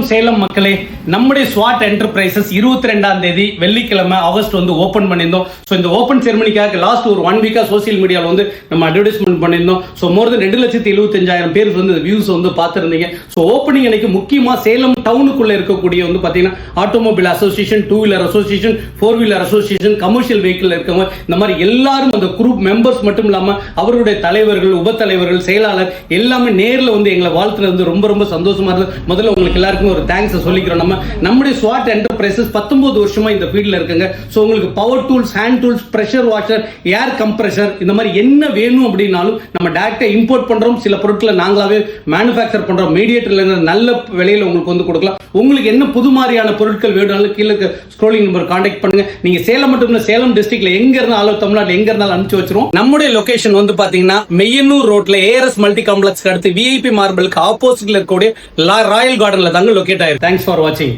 வணக்கம் சேலம் மக்களே. நம்முடைய ஸ்வாட் என்டர்பிரைசஸ் 22ஆம் தேதி வெள்ளிக்கிழமை ஆகஸ்ட் ஓபன் பண்ணியிருந்தோம். ஸோ இந்த ஓப்பன் செரமனிக்காக லாஸ்ட் ஒரு 1 வீக்கா சோசியல் மீடியாவில் நம்ம அட்வர்டைஸ்மெண்ட் பண்ணியிருந்தோம். ஸோ மோர் தென் 2,75,000 பேர் வியூஸ் பார்த்துருந்தீங்க. ஸோ ஓப்பனிங் அன்னைக்கு முக்கியமாக சேலம் டவுனுக்குள்ள இருக்கக்கூடிய பார்த்தீங்கன்னா automobile association, 2 wheeler association, 4 wheeler association, commercial vehicle இருக்கவங்க, இந்த மாதிரி எல்லாரும் அந்த குரூப் மெம்பர்ஸ் மட்டும் இல்லாமல் அவருடைய தலைவர்கள், உப தலைவர்கள், செயலாளர் எல்லாமே நேரில் எங்களை வாழ்த்துனது ரொம்ப ரொம்ப சந்தோஷமா இருந்தது. முதல்ல உங்களுக்கு எல்லாருக்கும் ஒரு தேங்க்ஸ் சொல்லிக்கிறோம். நம்முடைய ஸ்வாட் என்டர்பிரைசஸ் 19 வருஷமா இந்த ஃபீல்ட்ல இருக்குங்க. சோ உங்களுக்கு power tools, hand tools, pressure washer, air compressor, இந்த மாதிரி என்ன வேணும் அப்படின்னாலும் நம்ம டைரக்டா இம்போர்ட் பண்றோம். சில பொருட்களை நாங்களாவே மேனுஃபேக்சர் பண்றோம். மீடியேட்டர்ல நல்ல விலையில உங்களுக்கு கொடுக்கலாம். உங்களுக்கு என்ன புது மாதிரியான பொருட்கள் வேணும்னாலும் கீழே ஸ்க்ரோலிங் நம்பர் கான்டாக்ட் பண்ணுங்க. நீங்க சேலம் மட்டும் இல்ல, சேலம் டிஸ்ட்ரிக்ட்ல எங்க இருந்தாலும், தமிழ்நாட்டில் எங்க இருந்தாலும் அனுப்பிச்சு வச்சிருவோம். நம்முடைய லொகேஷன் பாத்தீங்கன்னா மெய்யனூர் ரோட்ல ஏஆர்எஸ் மல்டி காம்ப்ளெக்ஸ் அடுத்து விஐபி மார்பிளுக்கு ஆப்போசிட்ல இருக்கக்கூடிய ராயல் கார்டன்ல தாங்க லொகேட் ஆயிருக்கு. தேங்க்ஸ் ஃபார் வாட்சிங்.